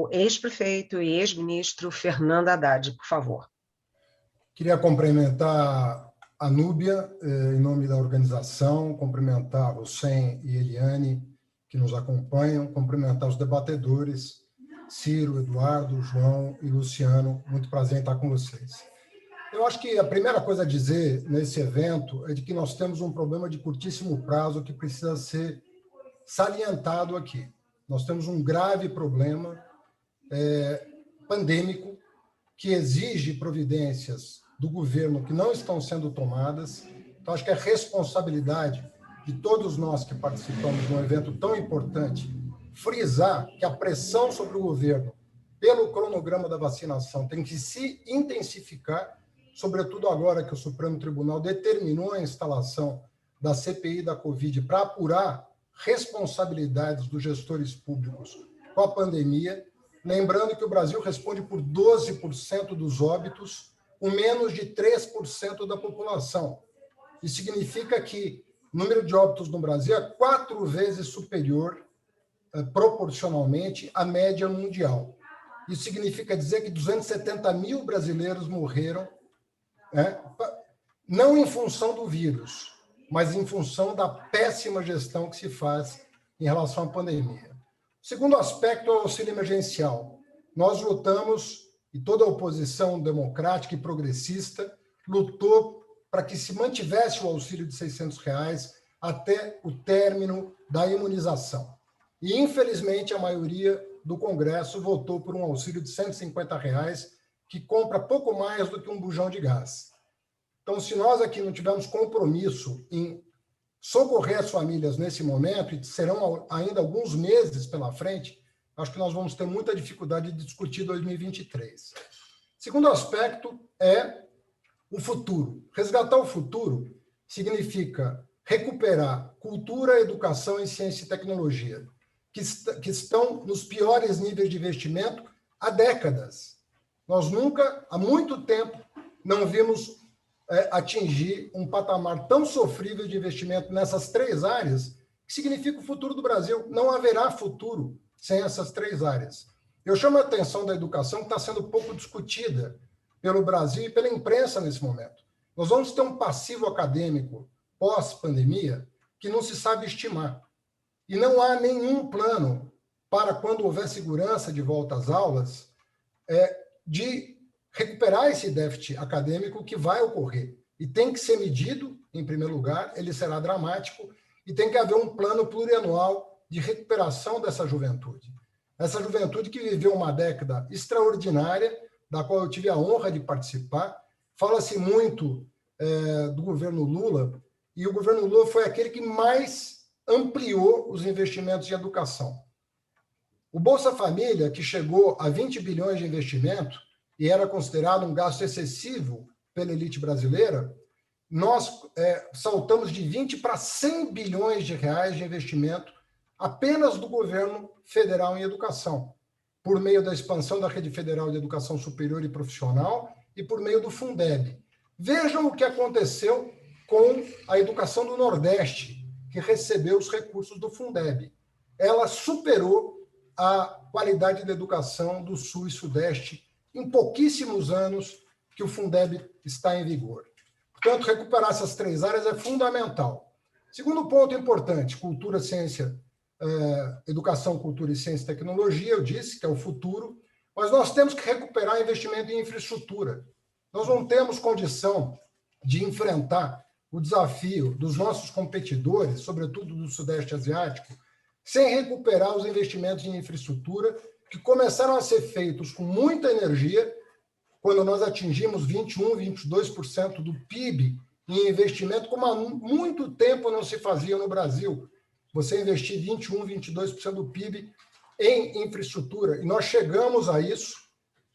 o ex-prefeito e ex-ministro Fernando Haddad, por favor. Queria cumprimentar a Núbia, em nome da organização, cumprimentar o Sen e Eliane, que nos acompanham, cumprimentar os debatedores, Ciro, Eduardo, João e Luciano. Muito prazer em estar com vocês. Eu acho que a primeira coisa a dizer nesse evento é de que nós temos um problema de curtíssimo prazo que precisa ser salientado aqui. Nós temos um grave problema pandêmico que exige providências do governo que não estão sendo tomadas. Então, acho que é responsabilidade de todos nós que participamos de um evento tão importante frisar que a pressão sobre o governo pelo cronograma da vacinação tem que se intensificar, sobretudo agora que o Supremo Tribunal determinou a instalação da CPI da Covid para apurar responsabilidades dos gestores públicos com a pandemia, lembrando que o Brasil responde por 12% dos óbitos, com menos de 3% da população. Isso significa que o número de óbitos no Brasil é 4 vezes superior, proporcionalmente, à média mundial. Isso significa dizer que 270 mil brasileiros morreram, não em função do vírus, mas em função da péssima gestão que se faz em relação à pandemia. O segundo aspecto é o auxílio emergencial. Nós lutamos, e toda a oposição democrática e progressista lutou para que se mantivesse o auxílio de R$600 até o término da imunização. E, infelizmente, a maioria do Congresso votou por um auxílio de R$150, que compra pouco mais do que um bujão de gás. Então, se nós aqui não tivermos compromisso em socorrer as famílias nesse momento, e serão ainda alguns meses pela frente, acho que nós vamos ter muita dificuldade de discutir 2023. Segundo aspecto é o futuro. Resgatar o futuro significa recuperar cultura, educação e ciência e tecnologia, que estão nos piores níveis de investimento há décadas. Nós nunca, há muito tempo, não vimos atingir um patamar tão sofrível de investimento nessas 3 áreas, que significa o futuro do Brasil. Não haverá futuro sem essas 3 áreas. Eu chamo a atenção da educação, que está sendo pouco discutida pelo Brasil e pela imprensa nesse momento. Nós vamos ter um passivo acadêmico pós-pandemia que não se sabe estimar. E não há nenhum plano para, quando houver segurança de volta às aulas, de recuperar esse déficit acadêmico que vai ocorrer. E tem que ser medido, em primeiro lugar, ele será dramático, e tem que haver um plano plurianual de recuperação dessa juventude. Essa juventude que viveu uma década extraordinária, da qual eu tive a honra de participar. Fala-se muito do governo Lula, e o governo Lula foi aquele que mais ampliou os investimentos em educação. O Bolsa Família, que chegou a 20 bilhões de investimento, e era considerado um gasto excessivo pela elite brasileira, nós saltamos de 20 para 100 bilhões de reais de investimento apenas do governo federal em educação, por meio da expansão da Rede Federal de Educação Superior e Profissional e por meio do Fundeb. Vejam o que aconteceu com a educação do Nordeste, que recebeu os recursos do Fundeb. Ela superou a qualidade da educação do Sul e Sudeste em pouquíssimos anos que o Fundeb está em vigor. Portanto, recuperar essas 3 áreas é fundamental. Segundo ponto importante, cultura, ciência, educação, cultura e ciência e tecnologia, eu disse que é o futuro, mas nós temos que recuperar investimento em infraestrutura. Nós não temos condição de enfrentar o desafio dos nossos competidores, sobretudo do Sudeste Asiático, sem recuperar os investimentos em infraestrutura que começaram a ser feitos com muita energia, quando nós atingimos 21%, 22% do PIB em investimento, como há muito tempo não se fazia no Brasil. Você investir 21%, 22% do PIB em infraestrutura. E nós chegamos a isso,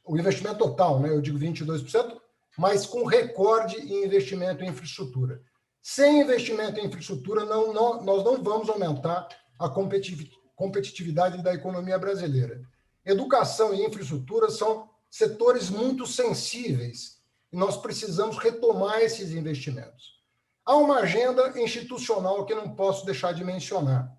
o investimento total, eu digo 22%, mas com recorde em investimento em infraestrutura. Sem investimento em infraestrutura, nós não vamos aumentar a competitividade da economia brasileira. Educação e infraestrutura são setores muito sensíveis e nós precisamos retomar esses investimentos. Há uma agenda institucional que não posso deixar de mencionar.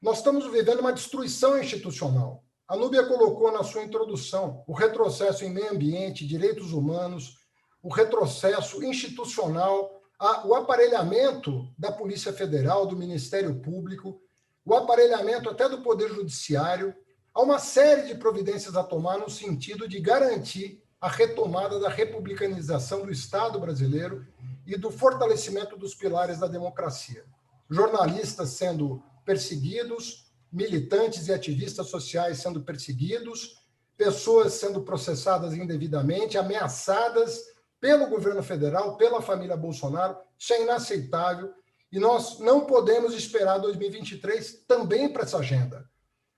Nós estamos vivendo uma destruição institucional. A Núbia colocou na sua introdução o retrocesso em meio ambiente, direitos humanos, o retrocesso institucional, o aparelhamento da Polícia Federal, do Ministério Público, o aparelhamento até do Poder Judiciário. Há uma série de providências a tomar no sentido de garantir a retomada da republicanização do Estado brasileiro e do fortalecimento dos pilares da democracia. Jornalistas sendo perseguidos, militantes e ativistas sociais sendo perseguidos, pessoas sendo processadas indevidamente, ameaçadas pelo governo federal, pela família Bolsonaro. Isso é inaceitável e nós não podemos esperar 2023 também para essa agenda.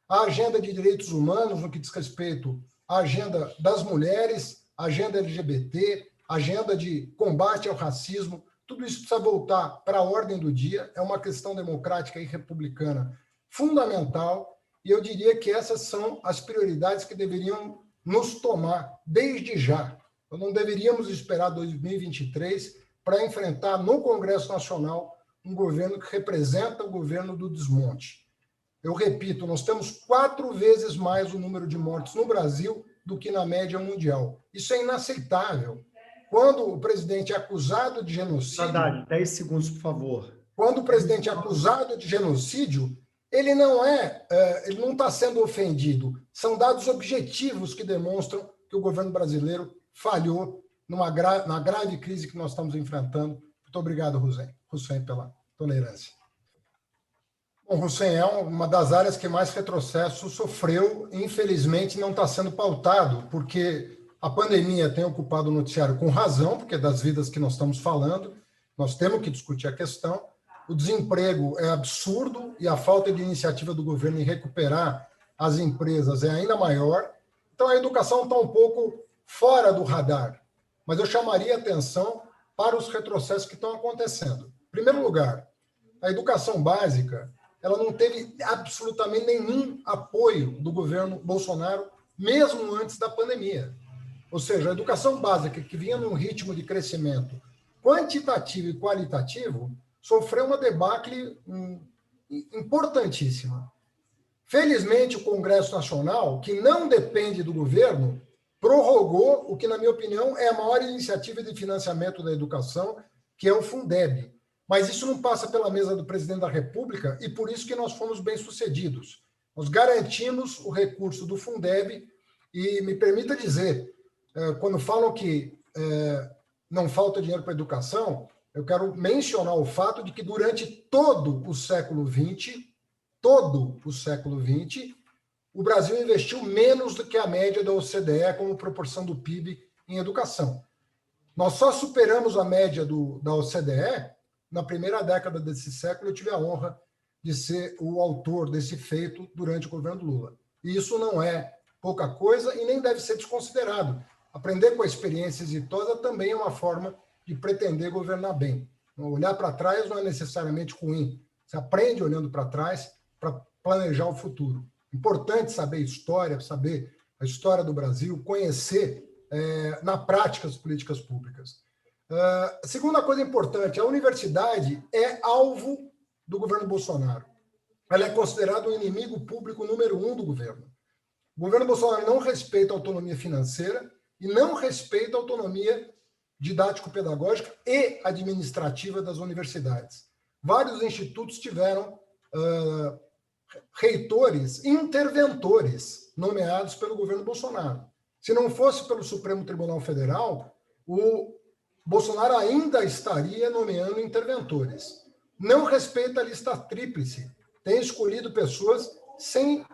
A agenda de direitos humanos, no que diz respeito à agenda das mulheres, a agenda LGBT, a agenda de combate ao racismo, tudo isso precisa voltar para a ordem do dia, é uma questão democrática e republicana fundamental, e eu diria que essas são as prioridades que deveriam nos tomar desde já. Nós não deveríamos esperar 2023 para enfrentar no Congresso Nacional um governo que representa o governo do desmonte. Eu repito, nós temos 4 vezes mais o número de mortes no Brasil do que na média mundial. Isso é inaceitável. Quando o presidente é acusado de genocídio... Haddad, 10 segundos, por favor. Quando o presidente é acusado de genocídio, ele não está sendo ofendido. São dados objetivos que demonstram que o governo brasileiro falhou na grave crise que nós estamos enfrentando. Muito obrigado, Hussein, pela tolerância. Bom, Hussein, é uma das áreas que mais retrocesso sofreu. Infelizmente, não está sendo pautado, porque a pandemia tem ocupado o noticiário com razão, porque é das vidas que nós estamos falando. Nós temos que discutir a questão. O desemprego é absurdo e a falta de iniciativa do governo em recuperar as empresas é ainda maior. Então, a educação está um pouco fora do radar. Mas eu chamaria atenção para os retrocessos que estão acontecendo. Em primeiro lugar, a educação básica ela não teve absolutamente nenhum apoio do governo Bolsonaro, mesmo antes da pandemia. Ou seja, a educação básica, que vinha num ritmo de crescimento quantitativo e qualitativo, sofreu uma debacle importantíssima. Felizmente, o Congresso Nacional, que não depende do governo, prorrogou o que, na minha opinião, é a maior iniciativa de financiamento da educação, que é o Fundeb. Mas isso não passa pela mesa do presidente da República e por isso que nós fomos bem-sucedidos. Nós garantimos o recurso do Fundeb e me permita dizer, quando falam que não falta dinheiro para a educação, eu quero mencionar o fato de que durante todo o século XX, o Brasil investiu menos do que a média da OCDE como proporção do PIB em educação. Nós só superamos a média da OCDE na primeira década desse século. Eu tive a honra de ser o autor desse feito durante o governo Lula. E isso não é pouca coisa e nem deve ser desconsiderado. Aprender com a experiência exitosa também é uma forma de pretender governar bem. Olhar para trás não é necessariamente ruim. Você aprende olhando para trás para planejar o futuro. Importante saber história, saber a história do Brasil, conhecer na prática as políticas públicas. Segunda coisa importante, a universidade é alvo do governo Bolsonaro. Ela é considerada o inimigo público número 1 do governo. O governo Bolsonaro não respeita a autonomia financeira e não respeita a autonomia didático-pedagógica e administrativa das universidades. Vários institutos tiveram reitores interventores nomeados pelo governo Bolsonaro. Se não fosse pelo Supremo Tribunal Federal, o Bolsonaro ainda estaria nomeando interventores. Não respeita a lista tríplice. Tem escolhido pessoas sem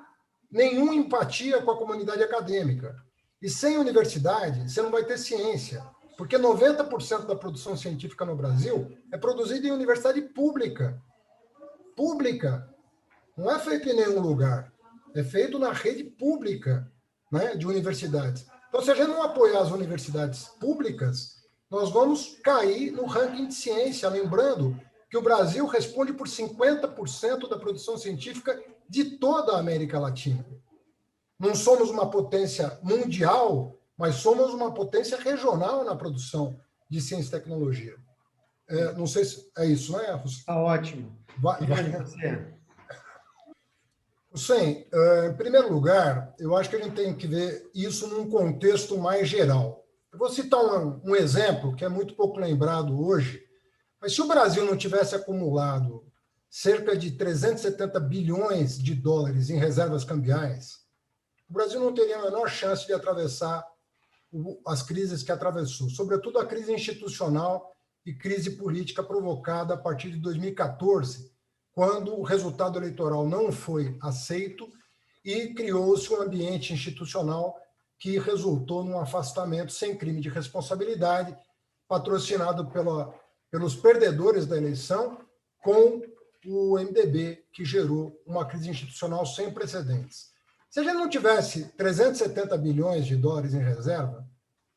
nenhuma empatia com a comunidade acadêmica. E sem universidade, você não vai ter ciência. Porque 90% da produção científica no Brasil é produzida em universidade pública. Pública. Não é feito em nenhum lugar. É feito na rede pública, né, de universidades. Então, se a gente não apoiar as universidades públicas, nós vamos cair no ranking de ciência, lembrando que o Brasil responde por 50% da produção científica de toda a América Latina. Não somos uma potência mundial, mas somos uma potência regional na produção de ciência e tecnologia. Não sei se é isso, né, Russo? Está ótimo. Vai. Hussein, em primeiro lugar, eu acho que a gente tem que ver isso num contexto mais geral. Eu vou citar um exemplo que é muito pouco lembrado hoje, mas se o Brasil não tivesse acumulado cerca de 370 bilhões de dólares em reservas cambiais, o Brasil não teria a menor chance de atravessar as crises que atravessou, sobretudo a crise institucional e crise política provocada a partir de 2014, quando o resultado eleitoral não foi aceito e criou-se um ambiente institucional que resultou num afastamento sem crime de responsabilidade, patrocinado pelos perdedores da eleição, com o MDB, que gerou uma crise institucional sem precedentes. Se a gente não tivesse 370 bilhões de dólares em reserva,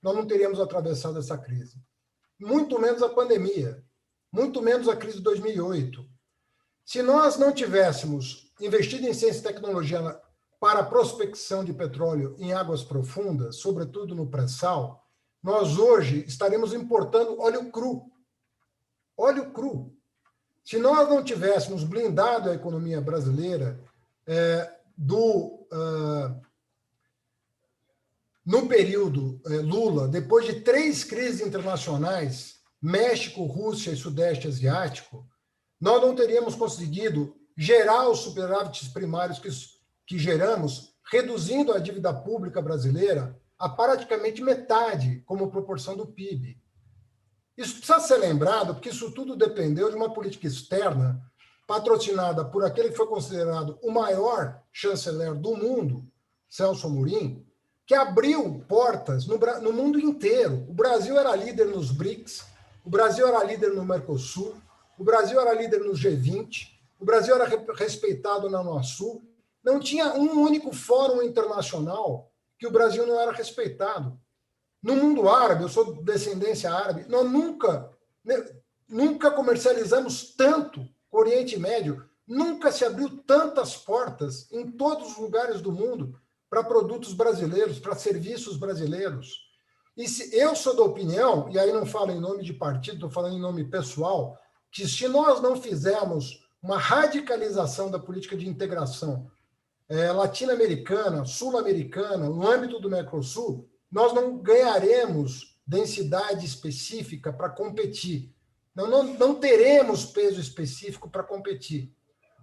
nós não teríamos atravessado essa crise. Muito menos a pandemia, muito menos a crise de 2008. Se nós não tivéssemos investido em ciência e tecnologia para a prospecção de petróleo em águas profundas, sobretudo no pré-sal, nós hoje estaremos importando óleo cru. Óleo cru. Se nós não tivéssemos blindado a economia brasileira no período Lula, depois de 3 crises internacionais, México, Rússia e Sudeste Asiático, nós não teríamos conseguido gerar os superávites primários que geramos, reduzindo a dívida pública brasileira a praticamente metade, como proporção do PIB. Isso precisa ser lembrado, porque isso tudo dependeu de uma política externa patrocinada por aquele que foi considerado o maior chanceler do mundo, Celso Amorim, que abriu portas no mundo inteiro. O Brasil era líder nos BRICS, o Brasil era líder no Mercosul, o Brasil era líder no G20, o Brasil era respeitado na UNASUR. Não tinha um único fórum internacional que o Brasil não era respeitado. No mundo árabe, eu sou de descendência árabe, nós nunca comercializamos tanto com o Oriente Médio, nunca se abriu tantas portas em todos os lugares do mundo para produtos brasileiros, para serviços brasileiros. E eu sou da opinião, e aí não falo em nome de partido, estou falando em nome pessoal, que se nós não fizermos uma radicalização da política de integração latino-americana, sul-americana, no âmbito do Mercosul, nós não ganharemos densidade específica para competir. Não teremos peso específico para competir.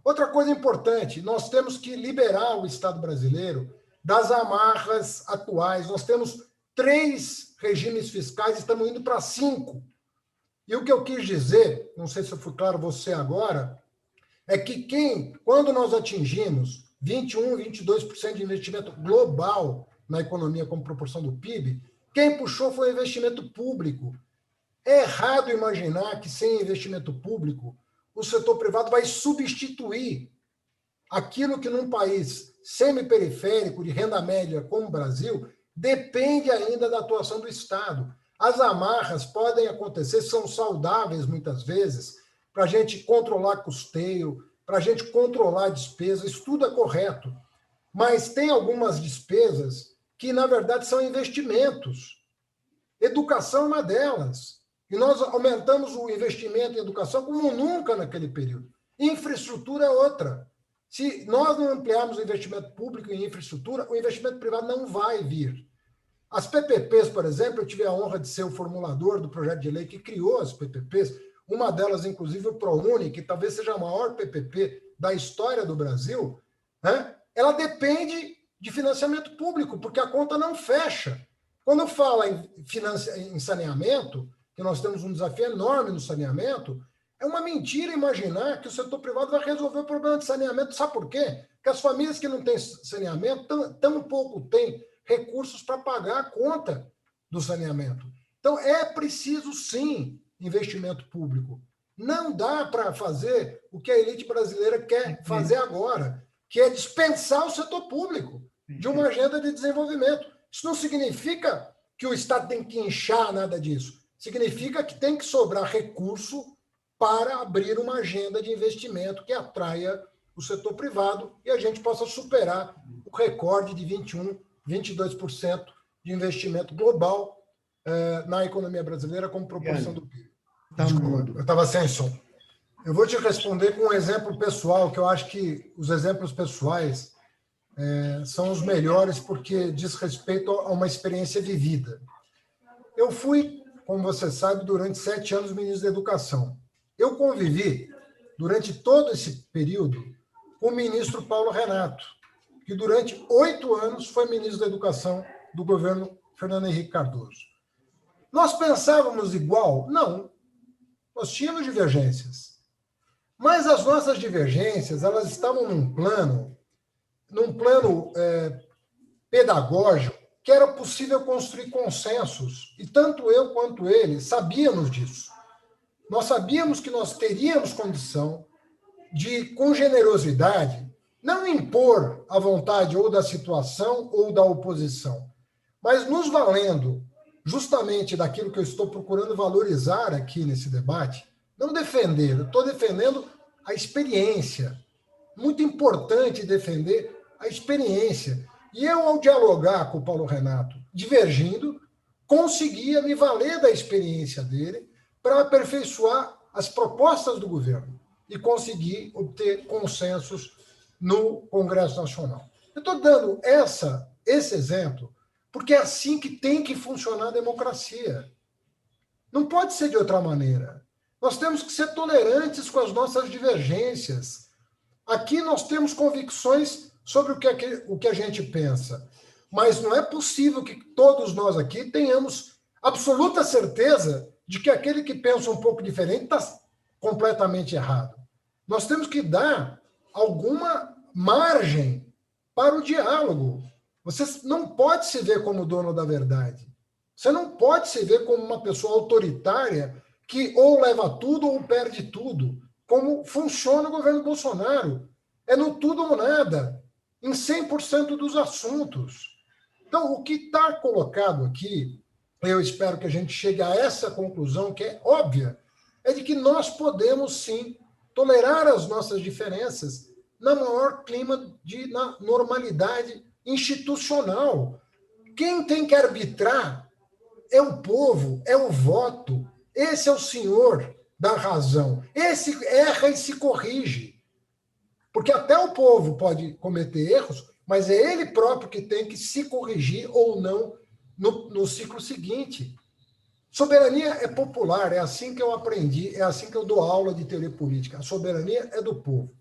Outra coisa importante, nós temos que liberar o Estado brasileiro das amarras atuais. Nós temos 3 regimes fiscais, estamos indo para 5. E o que eu quis dizer, não sei se eu fui claro você agora, é que quando nós atingimos 21%, 22% de investimento global na economia como proporção do PIB, quem puxou foi o investimento público. É errado imaginar que sem investimento público o setor privado vai substituir aquilo que num país semi-periférico, de renda média como o Brasil, depende ainda da atuação do Estado. As amarras podem acontecer, são saudáveis muitas vezes, para a gente controlar custeio, para a gente controlar despesas, isso tudo é correto. Mas tem algumas despesas que, na verdade, são investimentos. Educação é uma delas. E nós aumentamos o investimento em educação como nunca naquele período. Infraestrutura é outra. Se nós não ampliarmos o investimento público em infraestrutura, o investimento privado não vai vir. As PPPs, por exemplo, eu tive a honra de ser o formulador do projeto de lei que criou as PPPs, uma delas, inclusive, o ProUni, que talvez seja a maior PPP da história do Brasil, né? Ela depende de financiamento público, porque a conta não fecha. Quando fala em saneamento, que nós temos um desafio enorme no saneamento, é uma mentira imaginar que o setor privado vai resolver o problema de saneamento. Sabe por quê? Porque as famílias que não têm saneamento tão pouco têm recursos para pagar a conta do saneamento. Então, é preciso, sim, investimento público. Não dá para fazer o que a elite brasileira quer fazer agora, que é dispensar o setor público de uma agenda de desenvolvimento. Isso não significa que o Estado tem que inchar nada disso. Significa que tem que sobrar recurso para abrir uma agenda de investimento que atraia o setor privado e a gente possa superar o recorde de 21%, 22% de investimento global na economia brasileira como proporção do PIB. Tá mudo. Eu estava sem som. Eu vou te responder com um exemplo pessoal, que eu acho que os exemplos pessoais são os melhores porque diz respeito a uma experiência vivida. Eu fui, como você sabe, durante 7 anos ministro da Educação. Eu convivi, durante todo esse período, com o ministro Paulo Renato, que durante 8 anos foi ministro da Educação do governo Fernando Henrique Cardoso. Nós pensávamos igual? Não. Nós tínhamos divergências. Mas as nossas divergências, elas estavam num plano pedagógico, que era possível construir consensos. E tanto eu quanto ele sabíamos disso. Nós sabíamos que nós teríamos condição de, com generosidade, não impor a vontade ou da situação ou da oposição, mas nos valendo justamente daquilo que eu estou procurando valorizar aqui nesse debate, não defender, eu estou defendendo a experiência. Muito importante defender a experiência. E eu, ao dialogar com o Paulo Renato, divergindo, conseguia me valer da experiência dele para aperfeiçoar as propostas do governo e conseguir obter consensos no Congresso Nacional. Eu estou dando esse exemplo porque é assim que tem que funcionar a democracia. Não pode ser de outra maneira. Nós temos que ser tolerantes com as nossas divergências. Aqui nós temos convicções sobre o que a gente pensa, mas não é possível que todos nós aqui tenhamos absoluta certeza de que aquele que pensa um pouco diferente está completamente errado. Nós temos que dar alguma margem para o diálogo. Você não pode se ver como dono da verdade. Você não pode se ver como uma pessoa autoritária que ou leva tudo ou perde tudo. Como funciona o governo Bolsonaro. É no tudo ou nada, em 100% dos assuntos. Então, o que está colocado aqui, eu espero que a gente chegue a essa conclusão, que é óbvia, é de que nós podemos, sim, tolerar as nossas diferenças no maior clima de normalidade institucional. Quem tem que arbitrar é o povo, é o voto. Esse é o senhor da razão. Esse erra e se corrige. Porque até o povo pode cometer erros, mas é ele próprio que tem que se corrigir ou não no ciclo seguinte. Soberania é popular, é assim que eu aprendi, é assim que eu dou aula de teoria política. A soberania é do povo.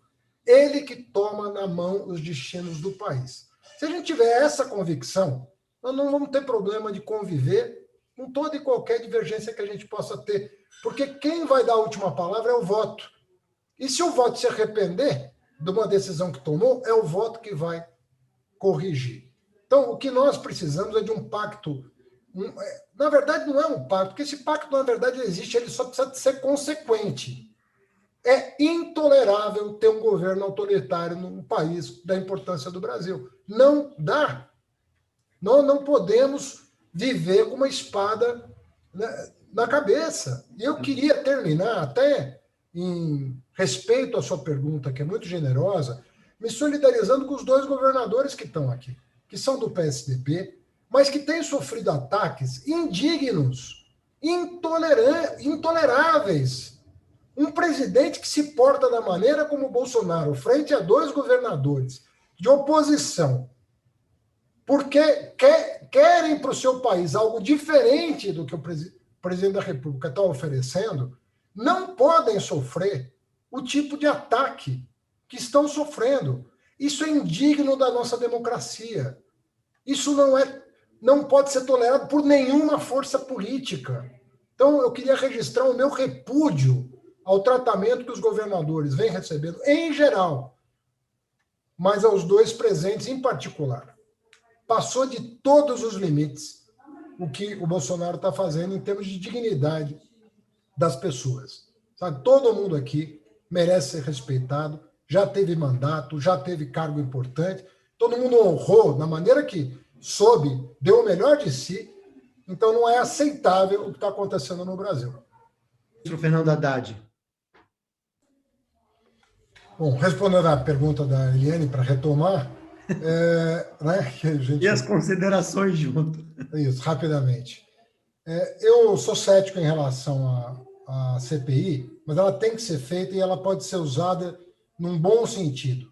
Ele que toma na mão os destinos do país. Se a gente tiver essa convicção, nós não vamos ter problema de conviver com toda e qualquer divergência que a gente possa ter, porque quem vai dar a última palavra é o voto. E se o voto se arrepender de uma decisão que tomou, é o voto que vai corrigir. Então, o que nós precisamos é de um pacto. Na verdade, não é um pacto, porque esse pacto, na verdade, existe, ele só precisa ser consequente. É intolerável ter um governo autoritário num país da importância do Brasil. Não dá. Nós não podemos viver com uma espada na cabeça. E eu queria terminar, até em respeito à sua pergunta, que é muito generosa, me solidarizando com os 2 governadores que estão aqui, que são do PSDB, mas que têm sofrido ataques indignos, intoleráveis. Um presidente que se porta da maneira como o Bolsonaro, frente a 2 governadores de oposição, porque querem para o seu país algo diferente do que o presidente da República está oferecendo, não podem sofrer o tipo de ataque que estão sofrendo. Isso é indigno da nossa democracia. Isso não pode ser tolerado por nenhuma força política. Então, eu queria registrar o meu repúdio ao tratamento que os governadores vêm recebendo, em geral, mas aos 2 presentes em particular. Passou de todos os limites o que o Bolsonaro está fazendo em termos de dignidade das pessoas. Sabe? Todo mundo aqui merece ser respeitado, já teve mandato, já teve cargo importante, todo mundo honrou da maneira que soube, deu o melhor de si, então não é aceitável o que está acontecendo no Brasil. Ministro Fernando Haddad. Bom, respondendo à pergunta da Eliane, para retomar, que a gente... E as considerações junto. Isso, rapidamente. Eu sou cético em relação a CPI, mas ela tem que ser feita e ela pode ser usada num bom sentido.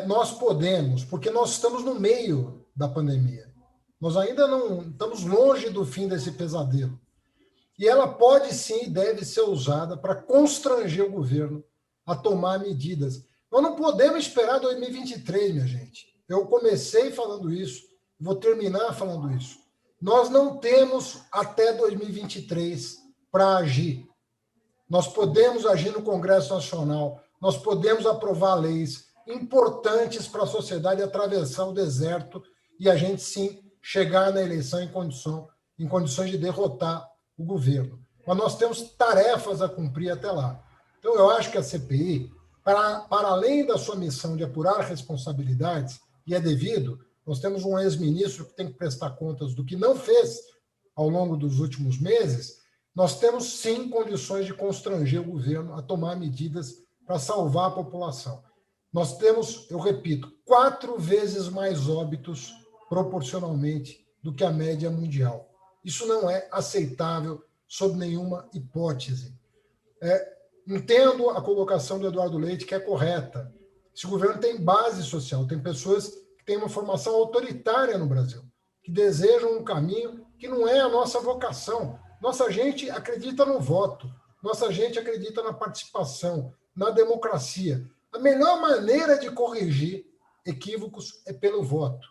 Nós podemos, porque nós estamos no meio da pandemia. Nós ainda não estamos longe do fim desse pesadelo. E ela pode sim e deve ser usada para constranger o governo a tomar medidas. Nós não podemos esperar 2023, minha gente. Eu comecei falando isso, vou terminar falando isso. Nós não temos até 2023 para agir. Nós podemos agir no Congresso Nacional, nós podemos aprovar leis importantes para a sociedade atravessar o deserto e a gente, sim, chegar na eleição em condições de derrotar o governo. Mas nós temos tarefas a cumprir até lá. Então, eu acho que a CPI, para além da sua missão de apurar responsabilidades, e é devido, nós temos um ex-ministro que tem que prestar contas do que não fez ao longo dos últimos meses, nós temos, sim, condições de constranger o governo a tomar medidas para salvar a população. Nós temos, eu repito, 4 vezes mais óbitos proporcionalmente do que a média mundial. Isso não é aceitável sob nenhuma hipótese. Entendo a colocação do Eduardo Leite, que é correta. Esse governo tem base social, tem pessoas que têm uma formação autoritária no Brasil, que desejam um caminho que não é a nossa vocação. Nossa gente acredita no voto, nossa gente acredita na participação, na democracia. A melhor maneira de corrigir equívocos é pelo voto.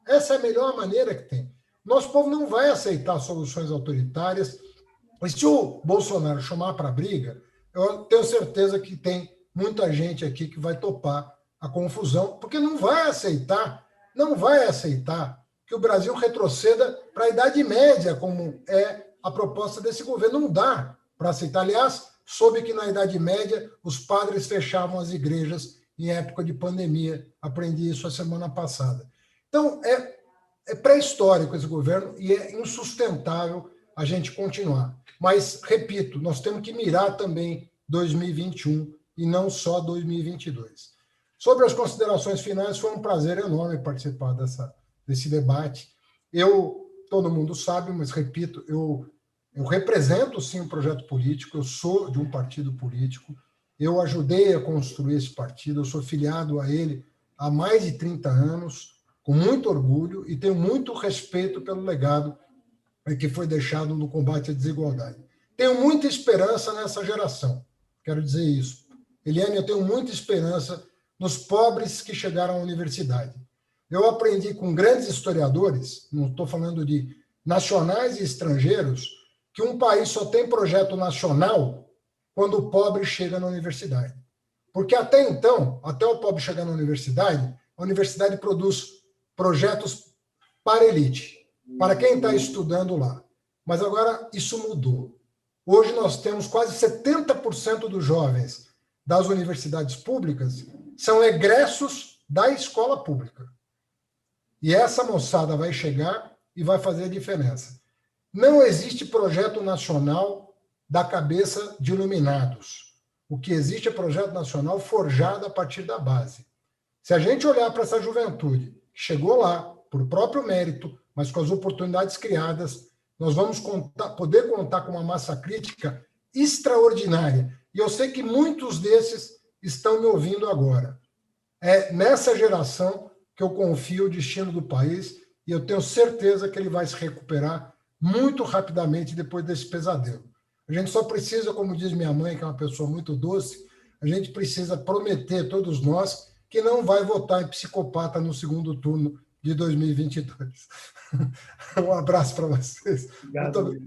Essa é a melhor maneira que tem. Nosso povo não vai aceitar soluções autoritárias. E se o Bolsonaro chamar para a briga, eu tenho certeza que tem muita gente aqui que vai topar a confusão, porque não vai aceitar que o Brasil retroceda para a Idade Média, como é a proposta desse governo. Não dá para aceitar. Aliás, soube que na Idade Média os padres fechavam as igrejas em época de pandemia. Aprendi isso a semana passada. Então, é pré-histórico esse governo e é insustentável a gente continuar. Mas, repito, nós temos que mirar também 2021 e não só 2022. Sobre as considerações finais, foi um prazer enorme participar desse debate. Todo mundo sabe, mas repito, eu represento sim um projeto político, eu sou de um partido político, eu ajudei a construir esse partido, eu sou filiado a ele há mais de 30 anos, com muito orgulho e tenho muito respeito pelo legado que foi deixado no combate à desigualdade. Tenho muita esperança nessa geração, quero dizer isso. Eliane, eu tenho muita esperança nos pobres que chegaram à universidade. Eu aprendi com grandes historiadores, não estou falando de nacionais e estrangeiros, que um país só tem projeto nacional quando o pobre chega na universidade. Porque até então, até o pobre chegar na universidade, a universidade produz projetos para a elite, para quem está estudando lá. Mas agora isso mudou. Hoje nós temos quase 70% dos jovens das universidades públicas são egressos da escola pública. E essa moçada vai chegar e vai fazer a diferença. Não existe projeto nacional da cabeça de iluminados. O que existe é projeto nacional forjado a partir da base. Se a gente olhar para essa juventude que chegou lá por próprio mérito, mas com as oportunidades criadas, nós vamos poder contar com uma massa crítica extraordinária. E eu sei que muitos desses estão me ouvindo agora. É nessa geração que eu confio o destino do país e eu tenho certeza que ele vai se recuperar muito rapidamente depois desse pesadelo. A gente só precisa, como diz minha mãe, que é uma pessoa muito doce, a gente precisa prometer, todos nós, que não vai votar em psicopata no segundo turno de 2022. Um abraço para vocês. Obrigado, Luiz.